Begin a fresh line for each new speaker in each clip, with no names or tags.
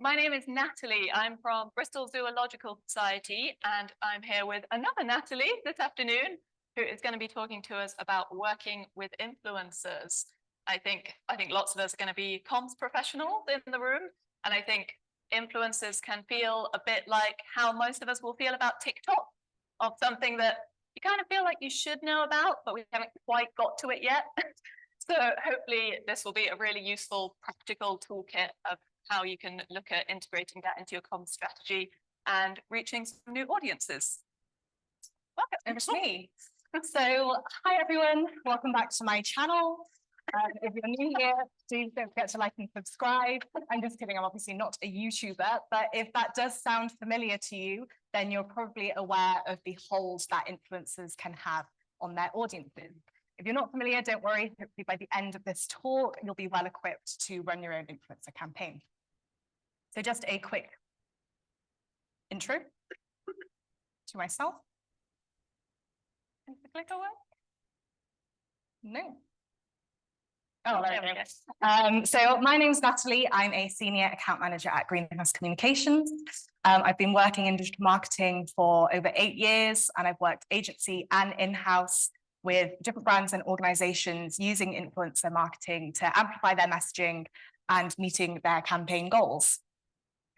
my name is Natalie. I'm from Bristol Zoological Society, and I'm here with another Natalie this afternoon, who is going to be talking to us about working with influencers. I think lots of us are going to be comms professionals in the room, and I think influencers can feel a bit like how most of us will feel about TikTok, of something that you kind of feel like you should know about, but we haven't quite got to it yet. So hopefully this will be a really useful, practical toolkit of how you can look at integrating that into your comms strategy and reaching some new audiences.
Welcome, over to me. So, hi everyone, welcome back to my channel. If you're new here, please don't forget to like and subscribe. I'm just kidding, I'm obviously not a YouTuber, but if that does sound familiar to you, then you're probably aware of the hold that influencers can have on their audiences. If you're not familiar, don't worry, hopefully by the end of this talk, you'll be well equipped to run your own influencer campaign. So just a quick intro to myself. Is the clicker work? No. Oh, there we go. So my name's Natalie. I'm a senior account manager at Greenhouse Communications. I've been working in digital marketing for over 8 years, and I've worked agency and in-house with different brands and organizations using influencer marketing to amplify their messaging and meeting their campaign goals.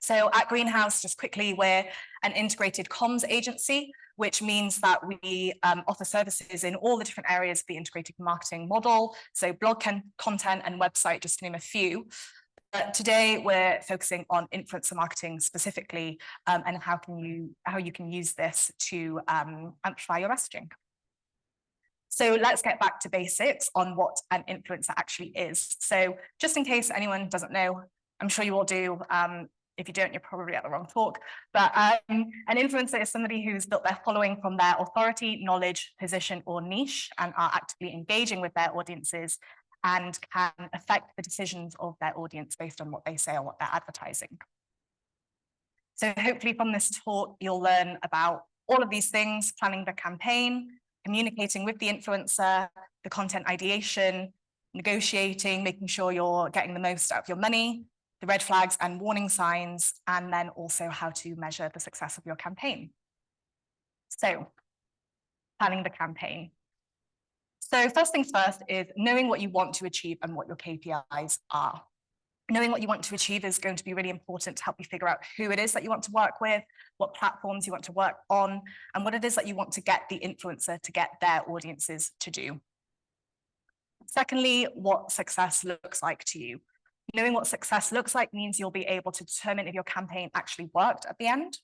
So at Greenhouse, just quickly, we're an integrated comms agency, which means that we offer services in all the different areas of the integrated marketing model. So blog content and website, just to name a few. But today we're focusing on influencer marketing specifically, and how you can use this to amplify your messaging. So let's get back to basics on what an influencer actually is. So just in case anyone doesn't know, I'm sure you all do. If you don't, you're probably at the wrong talk. But an influencer is somebody who's built their following from their authority, knowledge, position, or niche, and are actively engaging with their audiences and can affect the decisions of their audience based on what they say or what they're advertising. So hopefully from this talk, you'll learn about all of these things: planning the campaign, communicating with the influencer, the content ideation, negotiating, making sure you're getting the most out of your money, the red flags and warning signs, and then also how to measure the success of your campaign. So, planning the campaign. So first things first is knowing what you want to achieve and what your KPIs are. Knowing what you want to achieve is going to be really important to help you figure out who it is that you want to work with, what platforms you want to work on, and what it is that you want to get the influencer to get their audiences to do. Secondly, what success looks like to you. Knowing what success looks like means you'll be able to determine if your campaign actually worked at the end.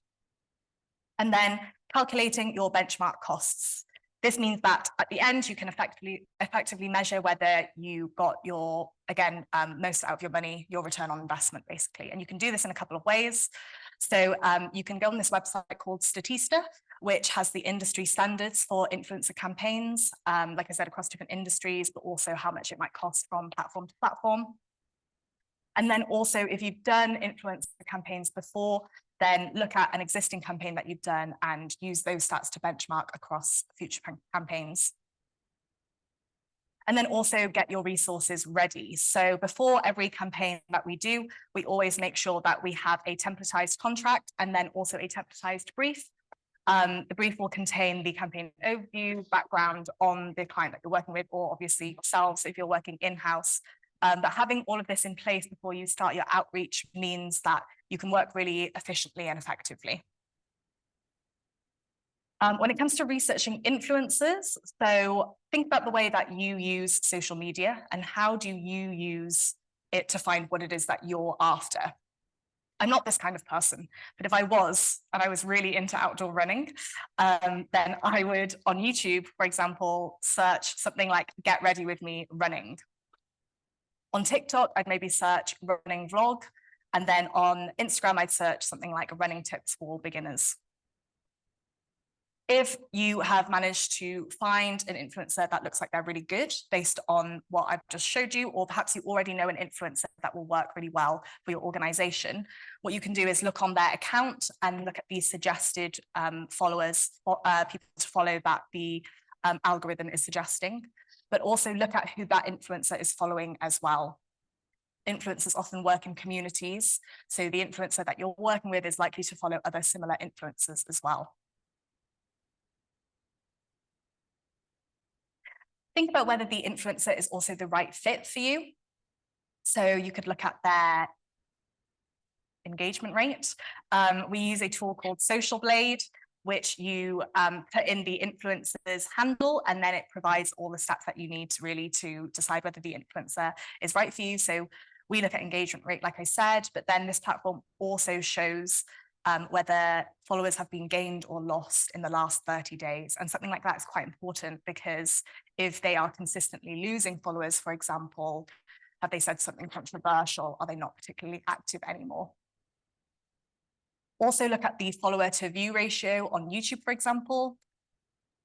And then calculating your benchmark costs. This means that at the end, you can effectively measure whether you got your, again, most out of your money, your return on investment, basically. And you can do this in a couple of ways. So you can go on this website called Statista, which has the industry standards for influencer campaigns, like I said, across different industries, but also how much it might cost from platform to platform. And then also, if you've done influencer campaigns before, then look at an existing campaign that you've done and use those stats to benchmark across future campaigns. And then also get your resources ready. So before every campaign that we do, we always make sure that we have a templatized contract and then also a templatized brief. The brief will contain the campaign overview, background on the client that you're working with, or obviously yourselves if you're working in-house. But having all of this in place before you start your outreach means that you can work really efficiently and effectively. When it comes to researching influencers, so think about the way that you use social media and how do you use it to find what it is that you're after. I'm not this kind of person, but if I was, and I was really into outdoor running, then I would, on YouTube, for example, search something like "Get Ready With Me Running." On TikTok, I'd maybe search running vlog, and then on Instagram, I'd search something like running tips for beginners. If you have managed to find an influencer that looks like they're really good based on what I've just showed you, or perhaps you already know an influencer that will work really well for your organization, what you can do is look on their account and look at the suggested followers, people to follow that the algorithm is suggesting, but also look at who that influencer is following as well. influencers often work in communities. So the influencer that you're working with is likely to follow other similar influencers as well. Think about whether the influencer is also the right fit for you. So you could look at their engagement rate. We use a tool called Social Blade, which you put in the influencer's handle, and then it provides all the stats that you need to really to decide whether the influencer is right for you. So we look at engagement rate, like I said, but then this platform also shows whether followers have been gained or lost in the last 30 days. And something like that is quite important, because if they are consistently losing followers, for example, have they said something controversial? Are they not particularly active anymore? Also look at the follower to view ratio on YouTube, for example.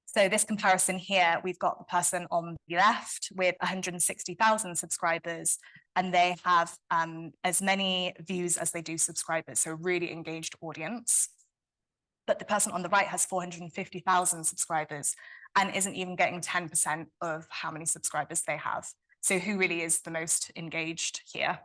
So this comparison here, we've got the person on the left with 160,000 subscribers, and they have as many views as they do subscribers, so a really engaged audience. But the person on the right has 450,000 subscribers and isn't even getting 10% of how many subscribers they have. So who really is the most engaged here?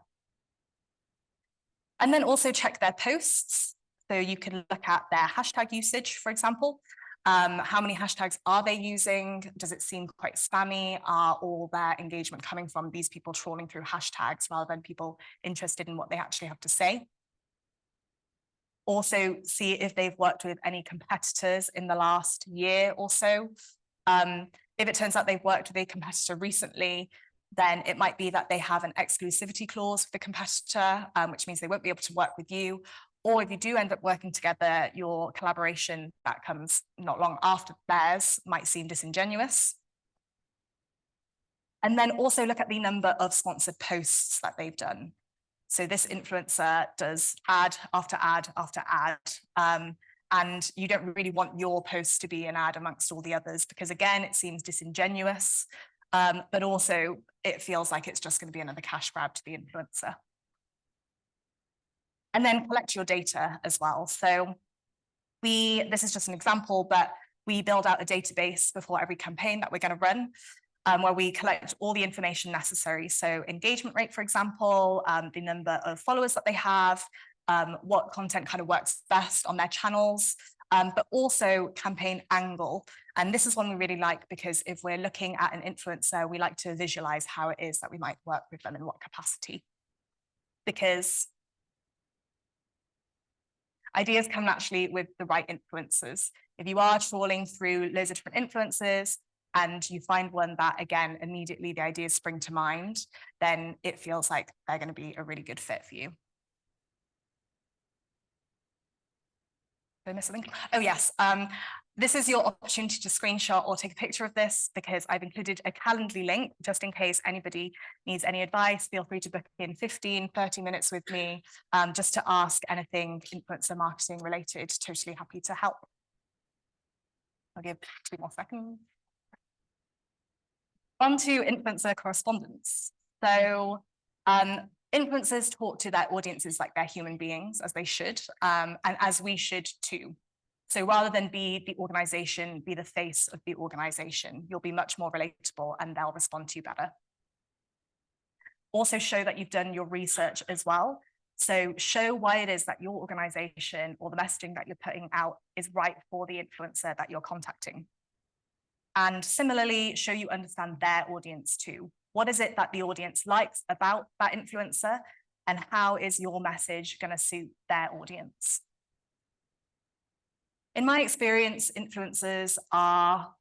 And then also check their posts. So you can look at their hashtag usage, for example. How many hashtags are they using? Does it seem quite spammy? Are all their engagement coming from these people trawling through hashtags rather than people interested in what they actually have to say? Also see if they've worked with any competitors in the last year or so. If it turns out they've worked with a competitor recently, then it might be that they have an exclusivity clause with the competitor, which means they won't be able to work with you. Or if you do end up working together, your collaboration that comes not long after theirs might seem disingenuous. And then also look at the number of sponsored posts that they've done. So this influencer does ad after ad after ad. And you don't really want your post to be an ad amongst all the others, because again, it seems disingenuous, but also it feels like it's just going to be another cash grab to the influencer. And then collect your data as well. So this is just an example, but we build out a database before every campaign that we're going to run, where we collect all the information necessary. So engagement rate, for example, the number of followers that they have, what content kind of works best on their channels, but also campaign angle. And this is one we really like, because if we're looking at an influencer, we like to visualize how it is that we might work with them in what capacity. Because ideas come naturally with the right influencers. If you are trawling through loads of different influencers and you find one that, again, immediately the ideas spring to mind, then it feels like they're going to be a really good fit for you. Did I miss something? Oh, yes. This is your opportunity to screenshot or take a picture of this, because I've included a Calendly link just in case anybody needs any advice. Feel free to book in 15, 30 minutes with me just to ask anything influencer marketing related. Totally happy to help. I'll give 2 more seconds. On to influencer correspondence. So influencers talk to their audiences like they're human beings, as they should, and as we should too. So rather than be the organization, be the face of the organization, you'll be much more relatable and they'll respond to you better. Also show that you've done your research as well. So show why it is that your organization or the messaging that you're putting out is right for the influencer that you're contacting. And similarly, show you understand their audience too. What is it that the audience likes about that influencer, and how is your message going to suit their audience? In my experience, influencers are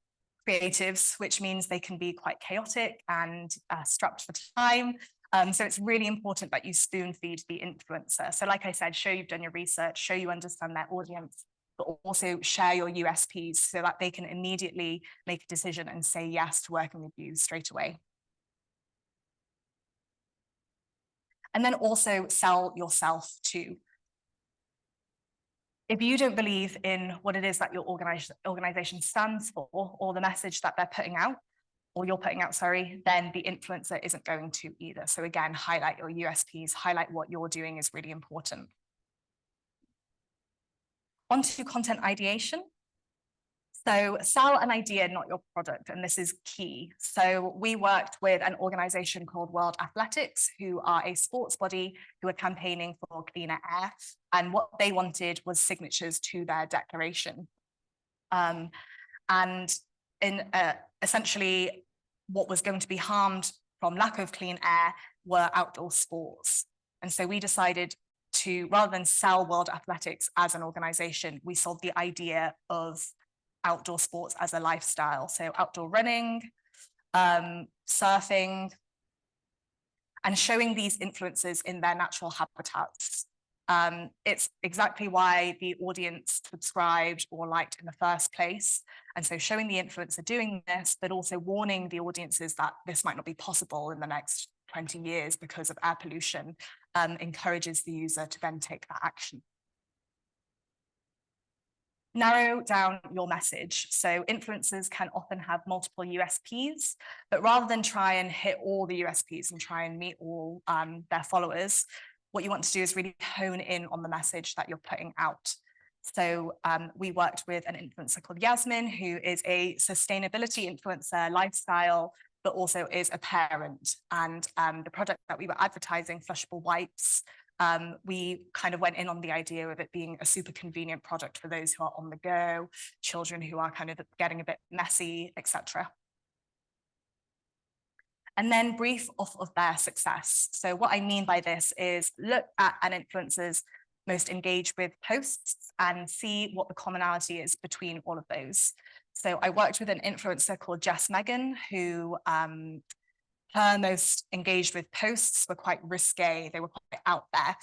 creatives, which means they can be quite chaotic and strapped for time. So it's really important that you spoon feed the influencer. So like I said, show you've done your research, show you understand their audience, but also share your USPs so that they can immediately make a decision and say yes to working with you straight away. And then also sell yourself too. If you don't believe in what it is that your organization stands for, or the message that they're putting out, or you're putting out, sorry, then the influencer isn't going to either. So again, highlight your USPs, highlight what you're doing is really important. On to content ideation. So sell an idea, not your product, and this is key. So we worked with an organization called World Athletics, who are a sports body who are campaigning for cleaner air. And what they wanted was signatures to their declaration. And in essentially what was going to be harmed from lack of clean air were outdoor sports. And so we decided to, rather than sell World Athletics as an organization, we sold the idea of outdoor sports as a lifestyle. So outdoor running, surfing, and showing these influences in their natural habitats. It's exactly why the audience subscribed or liked in the first place. And so showing the influencer doing this, but also warning the audiences that this might not be possible in the next 20 years because of air pollution, encourages the user to then take that action. Narrow down your message. So influencers can often have multiple USPs, but rather than try and hit all the USPs and try and meet all their followers, what you want to do is really hone in on the message that you're putting out. So we worked with an influencer called Yasmin, who is a sustainability influencer, lifestyle, but also is a parent. And the product that we were advertising, flushable wipes, we kind of went in on the idea of it being a super convenient product for those who are on the go, children who are kind of getting a bit messy, etc. And then brief off of their success. So what I mean by this is look at an influencer's most engaged with posts and see what the commonality is between all of those. So I worked with an influencer called Jess Megan, who her most engaged with posts were quite risque, they were quite out there,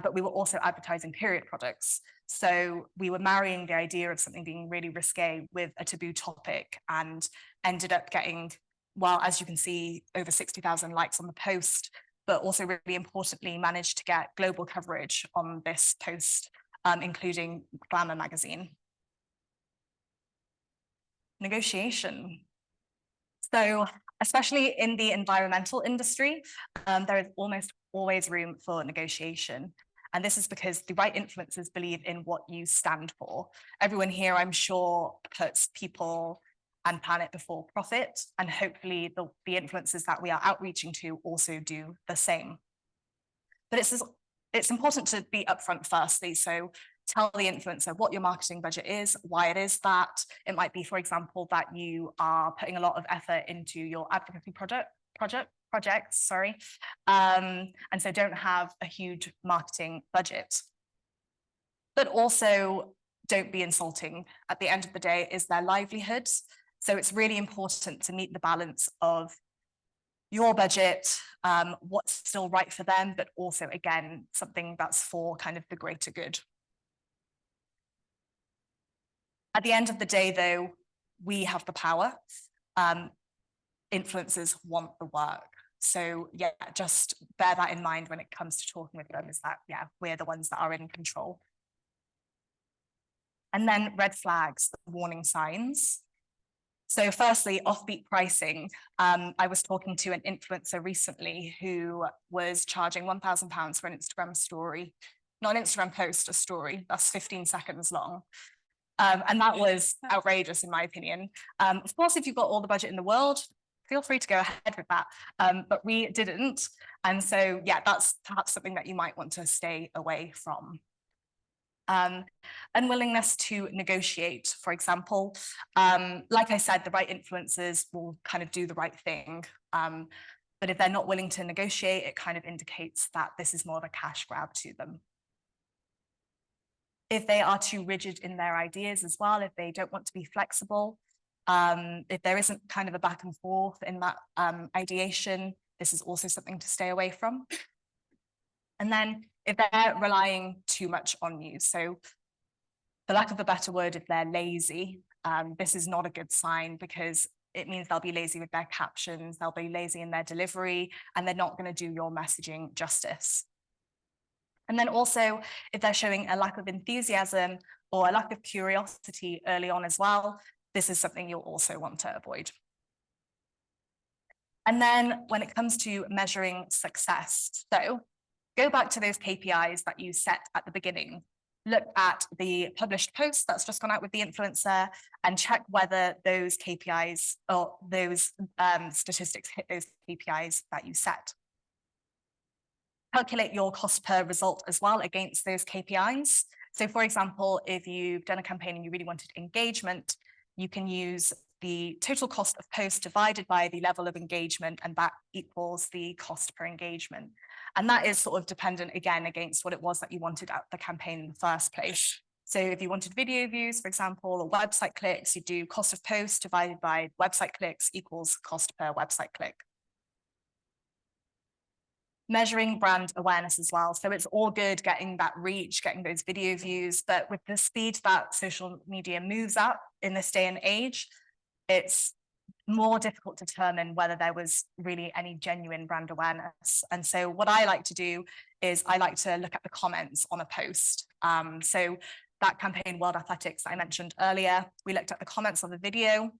but we were also advertising period products. So we were marrying the idea of something being really risque with a taboo topic and ended up getting, well, as you can see, over 60,000 likes on the post, but also really importantly, managed to get global coverage on this post, including Glamour magazine. Negotiation. So especially in the environmental industry, there is almost always room for negotiation. And this is because the right influencers believe in what you stand for. Everyone here, I'm sure, puts people and planet before profit. And hopefully the influencers that we are outreaching to also do the same. But it's important to be upfront firstly. So tell the influencer what your marketing budget is, why it is that. It might be, for example, that you are putting a lot of effort into your advocacy projects, and so don't have a huge marketing budget. But also don't be insulting. At the end of the day, it is their livelihood. So it's really important to meet the balance of your budget, what's still right for them, but also, again, something that's for kind of the greater good. At the end of the day, though, we have the power. Influencers want the work. So yeah, just bear that in mind when it comes to talking with them, is that, yeah, we're the ones that are in control. And then red flags, warning signs. So firstly, offbeat pricing. I was talking to an influencer recently who was charging £1,000 for an Instagram story, not an Instagram post, a story that's 15 seconds long. And that was outrageous, in my opinion. Of course, if you've got all the budget in the world, feel free to go ahead with that. But we didn't. And so, yeah, that's perhaps something that you might want to stay away from. Unwillingness to negotiate, for example. Like I said, the right influencers will kind of do the right thing. But if they're not willing to negotiate, it kind of indicates that this is more of a cash grab to them. If they are too rigid in their ideas as well, if they don't want to be flexible, if there isn't kind of a back and forth in that ideation, this is also something to stay away from. And then if they're relying too much on you, so for lack of a better word, if they're lazy, this is not a good sign because it means they'll be lazy with their captions, they'll be lazy in their delivery, and they're not going to do your messaging justice. And then also, if they're showing a lack of enthusiasm or a lack of curiosity early on as well, this is something you'll also want to avoid. And then when it comes to measuring success, so go back to those KPIs that you set at the beginning. look at the published post that's just gone out with the influencer and check whether those KPIs or those statistics hit those KPIs that you set. Calculate your cost per result as well against those KPIs. So for example, if you've done a campaign and you really wanted engagement, you can use the total cost of post divided by the level of engagement, and that equals the cost per engagement. And that is sort of dependent again against what it was that you wanted out the campaign in the first place. So if you wanted video views, for example, or website clicks, you do cost of post divided by website clicks equals cost per website click. Measuring brand awareness as well. So it's all good getting that reach, getting those video views, but with the speed that social media moves at in this day and age, it's more difficult to determine whether there was really any genuine brand awareness. And so what I like to do is I like to look at the comments on a post. So that campaign, World Athletics, that I mentioned earlier, we looked at the comments on the video,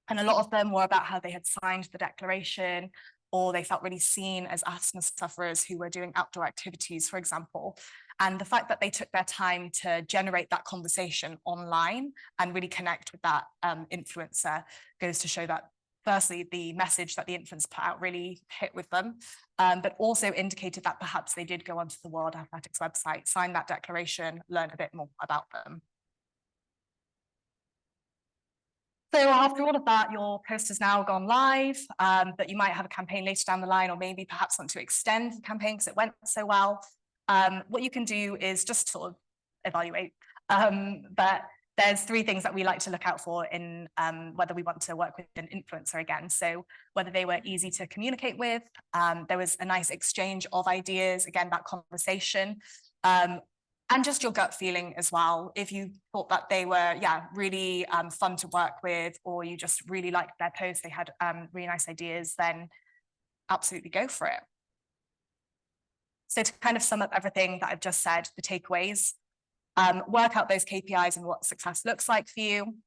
and a lot of them were about how they had signed the declaration, or they felt really seen as asthma sufferers who were doing outdoor activities, for example. And the fact that they took their time to generate that conversation online and really connect with that influencer goes to show that, firstly, the message that the influencer put out really hit with them, but also indicated that perhaps they did go onto the World Athletics website, sign that declaration, learn a bit more about them. So after all of that, your post has now gone live, but you might have a campaign later down the line, or maybe perhaps want to extend the campaign because it went so well. What you can do is just sort of evaluate. But there's three things that we like to look out for in whether we want to work with an influencer again. So whether they were easy to communicate with, there was a nice exchange of ideas, again, that conversation. And just your gut feeling as well. If you thought that they were, really fun to work with, or you just really liked their posts, they had really nice ideas, then absolutely go for it. So to kind of sum up everything that I've just said, the takeaways, work out those KPIs and what success looks like for you,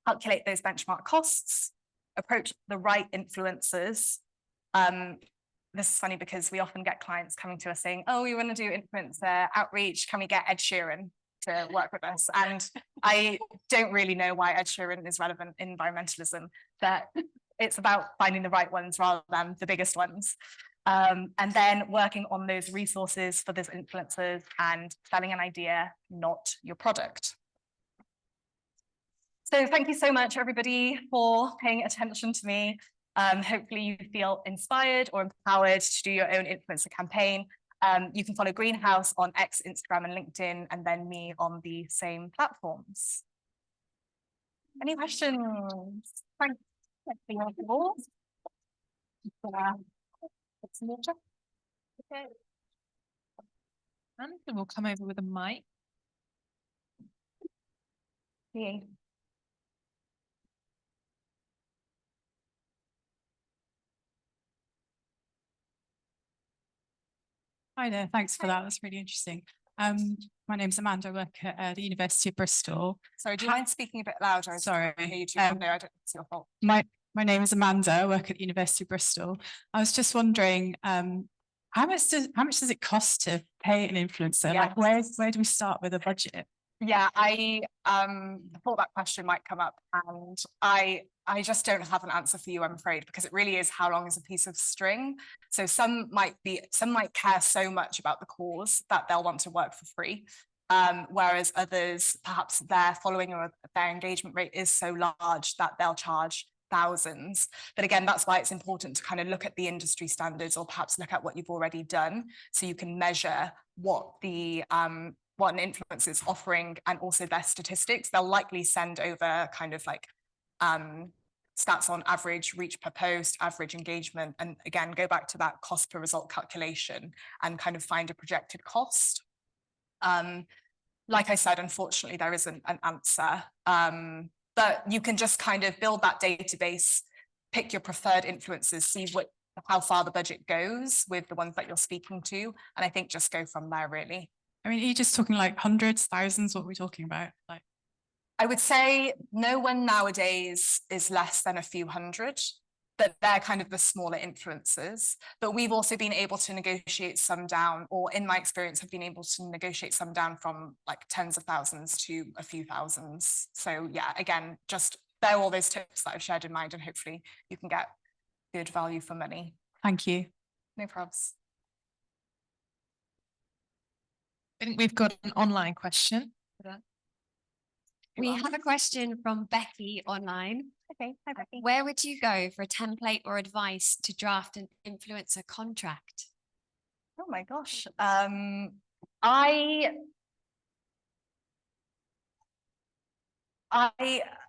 calculate those benchmark costs, approach the right influencers. This is funny because we often get clients coming to us saying, oh, we want to do influencer outreach. Can we get Ed Sheeran to work with us? And I don't really know why Ed Sheeran is relevant in environmentalism, but it's about finding the right ones rather than the biggest ones. And then working on those resources for those influencers and selling an idea, not your product. So thank you so much, everybody, for paying attention to me. Hopefully you feel inspired or empowered to do your own influencer campaign. You can follow Greenhouse on X, Instagram, and LinkedIn, and then me on the same platforms. Any questions? Thanks.
Okay. And we'll come over with a mic.
Yeah.
Hi there, thanks for that. That's really interesting. My name's Amanda. I work at the University of Bristol.
Sorry, do you mind speaking a bit louder?
Sorry.
I hear you too. No, I don't. It's your fault.
My name is Amanda. I work at the University of Bristol. I was just wondering, how much does it cost to pay an influencer?
Yeah.
Like, where do we start with a budget?
Yeah, I thought that question might come up, and I just don't have an answer for you, I'm afraid, because it really is how long is a piece of string. So some might care so much about the cause that they'll want to work for free, whereas others, perhaps their following or their engagement rate is so large that they'll charge thousands. But again, that's why it's important to kind of look at the industry standards, or perhaps look at what you've already done, so you can measure what an influencer is offering, and also their statistics. They'll likely send over kind of like stats on average reach per post, average engagement, and again, go back to that cost per result calculation and kind of find a projected cost. Like I said, unfortunately, there isn't an answer, but you can just kind of build that database, pick your preferred influencers, see how far the budget goes with the ones that you're speaking to, and I think just go from there, really.
I mean, are you just talking like hundreds, thousands? What are we talking about? Like,
I would say no one nowadays is less than a few hundred. that they're kind of the smaller influencers, but we've also been able to negotiate some down, or in my experience have been able to negotiate some down from like tens of thousands to a few thousands. So yeah, again, just bear all those tips that I've shared in mind, and hopefully you can get good value for money.
Thank you.
No probs.
I think we've got an online question.
We have a question from Becky online.
Okay, hi Becky.
Where would you go for a template or advice to draft an influencer contract?
Oh my gosh.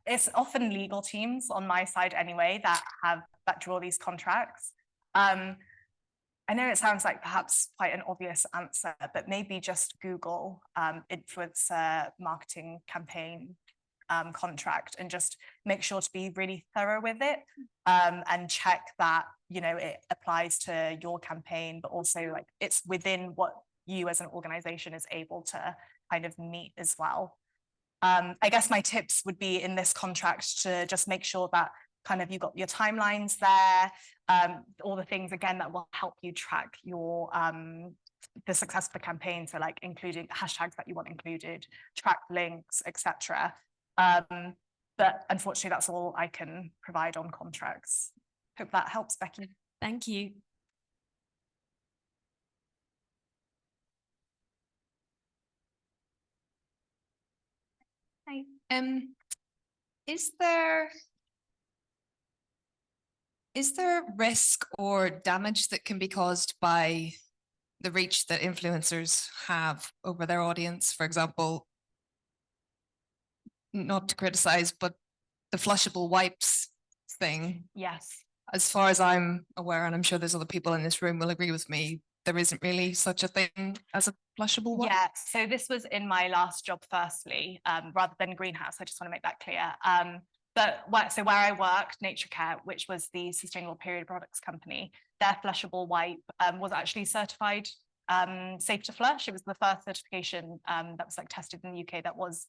It's often legal teams on my side anyway that draw these contracts. I know it sounds like perhaps quite an obvious answer, but maybe just Google influencer marketing campaign contract and just make sure to be really thorough with it, and check that, you know, it applies to your campaign, but also like it's within what you as an organization is able to kind of meet as well. I guess my tips would be in this contract to just make sure that kind of you've got your timelines there, all the things again that will help you track your the success of the campaign. So like including hashtags that you want included, track links, etc. But unfortunately, that's all I can provide on contracts. Hope that helps, Becky.
Thank you.
Hi. Is there risk or damage that can be caused by the reach that influencers have over their audience? For example, not to criticize, but the flushable wipes thing.
Yes.
As far as I'm aware, and I'm sure there's other people in this room will agree with me, there isn't really such a thing as a flushable wipe.
Yeah, so this was in my last job firstly, rather than greenhouse. I just want to make that clear. So where I worked, Nature Care, which was the sustainable period products company, their flushable wipe was actually certified safe to flush. It was the first certification that was like tested in the UK that was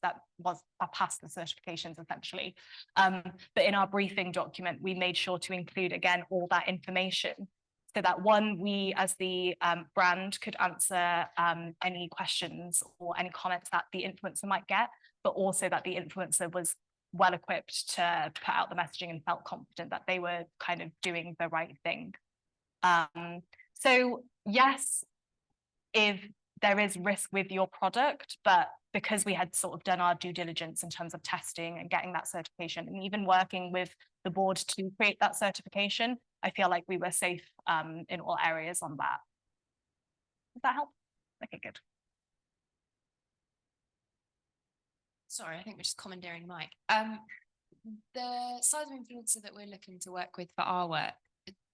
passed the certifications essentially. But in our briefing document, we made sure to include again all that information, so that one, we as the brand could answer any questions or any comments that the influencer might get, but also that the influencer was well equipped to put out the messaging and felt confident that they were kind of doing the right thing. So yes, if there is risk with your product, but because we had sort of done our due diligence in terms of testing and getting that certification and even working with the board to create that certification, I feel like we were safe in all areas on that. Does that help? Okay, good.
Sorry, I think we're just commandeering Mike. The size of influencer that we're looking to work with for our work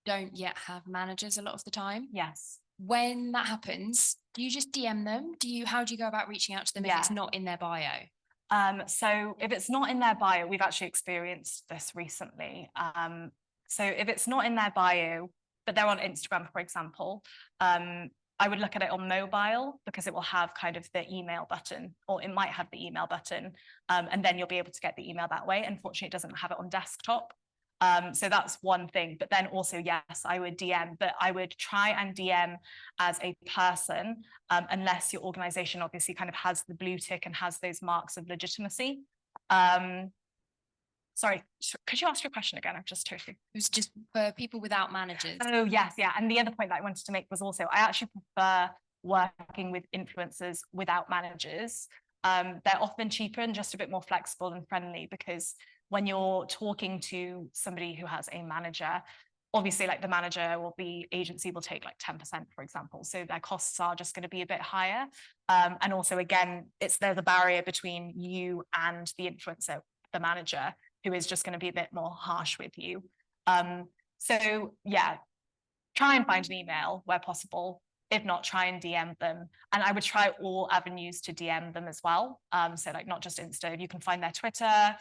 don't yet have managers a lot of the time.
Yes.
When that happens, do you just DM them? How do you go about reaching out to them if it's not in their bio?
So if it's not in their bio, we've actually experienced this recently. So if it's not in their bio, but they're on Instagram, for example, I would look at it on mobile because it will have kind of the email button, or it might have the email button, and then you'll be able to get the email that way. Unfortunately, it doesn't have it on desktop. So that's one thing. But then also, yes, I would DM, but I would try and DM as a person, unless your organization obviously kind of has the blue tick and has those marks of legitimacy. Sorry, could you ask your question again? I've just totally.
It was just for people without managers.
Oh, yes, yeah. And the other point that I wanted to make was also, I actually prefer working with influencers without managers. They're often cheaper and just a bit more flexible and friendly, because when you're talking to somebody who has a manager, obviously like the manager or the agency will take like 10%, for example. So their costs are just going to be a bit higher. And also, again, there's a barrier between you and the influencer, the manager, who is just going to be a bit more harsh with you. So yeah, try and find an email where possible. If not, try and DM them. And I would try all avenues to DM them as well. So like not just Insta, if you can find their Twitter,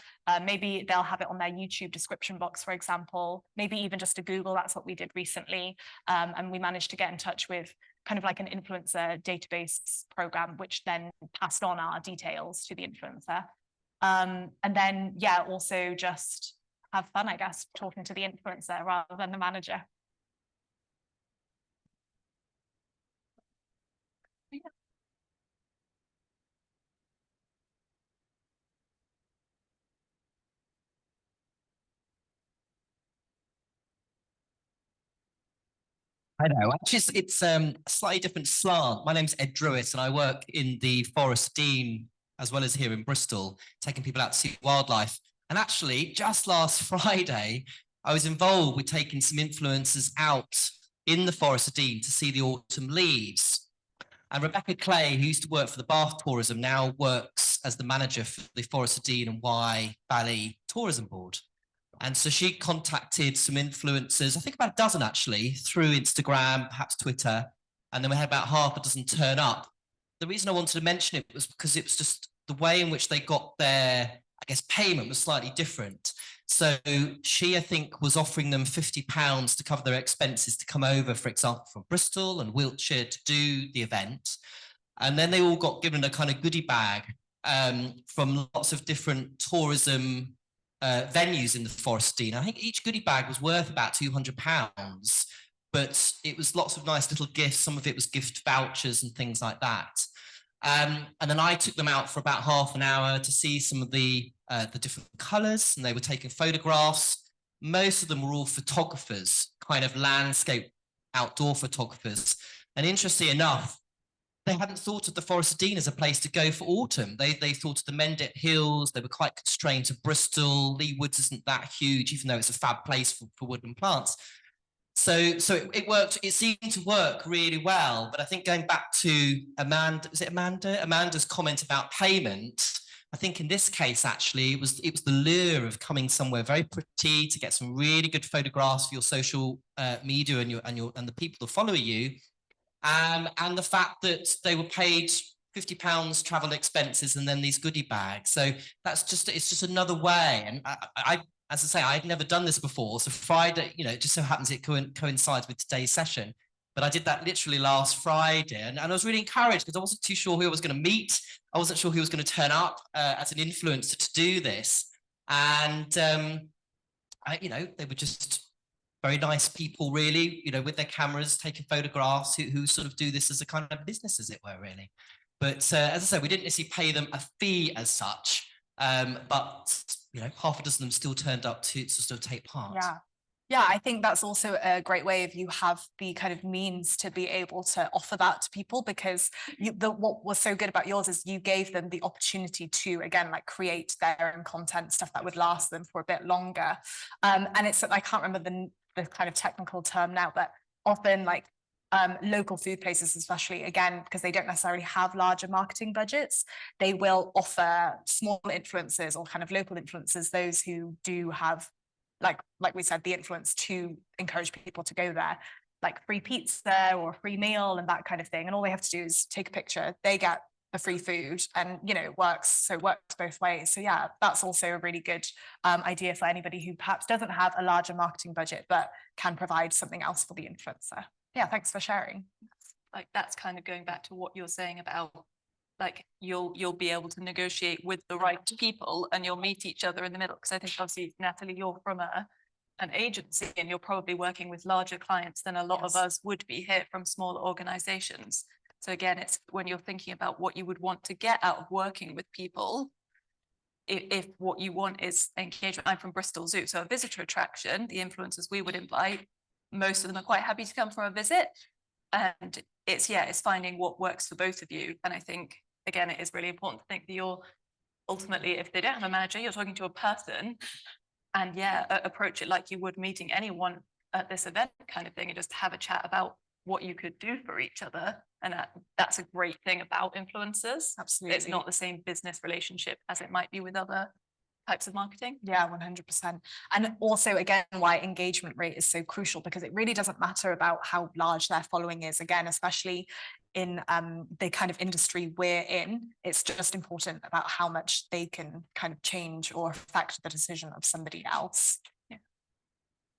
maybe they'll have it on their YouTube description box, for example, maybe even just a Google. That's what we did recently. And we managed to get in touch with kind of like an influencer database program, which then passed on our details to the influencer. And then, yeah, also just have fun, I guess, talking to the influencer rather than the manager.
I know. Actually, it's a slightly different slant. My name's Ed Drewis, and I work in the Forest of Dean as well as here in Bristol, taking people out to see wildlife. And actually, just last Friday, I was involved with taking some influencers out in the Forest of Dean to see the autumn leaves. And Rebecca Clay, who used to work for the Bath Tourism, now works as the manager for the Forest of Dean and Wye Valley Tourism Board. And so she contacted some influencers, I think about a dozen actually, through Instagram, perhaps Twitter, and then we had about half a dozen turn up. The reason I wanted to mention it was because it was just the way in which they got their, I guess, payment was slightly different. So she, I think, was offering them £50 to cover their expenses to come over, for example, from Bristol and Wiltshire to do the event. And then they all got given a kind of goodie bag from lots of different tourism venues in the Forest of Dean. I think each goodie bag was worth about £200, but it was lots of nice little gifts. Some of it was gift vouchers and things like that. And then I took them out for about half an hour to see some of the different colours, and they were taking photographs. Most of them were all photographers, kind of landscape outdoor photographers. And interestingly enough, they hadn't thought of the Forest of Dean as a place to go for autumn. They thought of the Mendip Hills. They were quite constrained to Bristol. Lee Woods isn't that huge, even though it's a fab place for woodland plants. So it worked. It seemed to work really well. But I think going back to Amanda, was it Amanda? Amanda's comment about payment. I think in this case, actually, it was the lure of coming somewhere very pretty to get some really good photographs for your social media and the people that follow you. And the fact that they were paid £50 travel expenses and then these goodie bags. So it's just another way. And I as I say, I'd never done this before. So Friday, it just so happens it coincides with today's session. But I did that literally last Friday, and I was really encouraged because I wasn't too sure who I was going to meet. I wasn't sure who was going to turn up as an influencer to do this. And they were just very nice people, really, with their cameras, taking photographs, who sort of do this as a kind of business, as it were, really. But as I said, we didn't necessarily pay them a fee as such, but half a dozen of them still turned up to sort of take part.
Yeah, I think that's also a great way if you have the kind of means to be able to offer that to people, because what was so good about yours is you gave them the opportunity to, again, like create their own content, stuff that would last them for a bit longer. And it's, I can't remember the kind of technical term now, but often like local food places, especially, again, because they don't necessarily have larger marketing budgets, they will offer small influencers or kind of local influencers, those who do have, like we said, the influence to encourage people to go there, like free pizza or a free meal and that kind of thing. And all they have to do is take a picture, they get the free food, and it works both ways. So yeah, that's also a really good idea for anybody who perhaps doesn't have a larger marketing budget but can provide something else for the influencer. Yeah, thanks for sharing.
Like, that's kind of going back to what you're saying about, like, you'll be able to negotiate with the right people and you'll meet each other in the middle. Because I think, obviously, Natalie, you're from an agency and you're probably working with larger clients than a lot of us would be here from smaller organizations. So again, it's when you're thinking about what you would want to get out of working with people, if what you want is engagement. I'm from Bristol Zoo, so a visitor attraction, the influencers we would invite, most of them are quite happy to come for a visit. And it's finding what works for both of you. And I think, again, it is really important to think that you're ultimately, if they don't have a manager, you're talking to a person, and approach it like you would meeting anyone at this event kind of thing, and just have a chat about what you could do for each other. And that's a great thing about influencers.
Absolutely.
It's not the same business relationship as it might be with other types of marketing.
Yeah, 100%. And also, again, why engagement rate is so crucial, because it really doesn't matter about how large their following is. Again, especially in the kind of industry we're in, it's just important about how much they can kind of change or affect the decision of somebody else.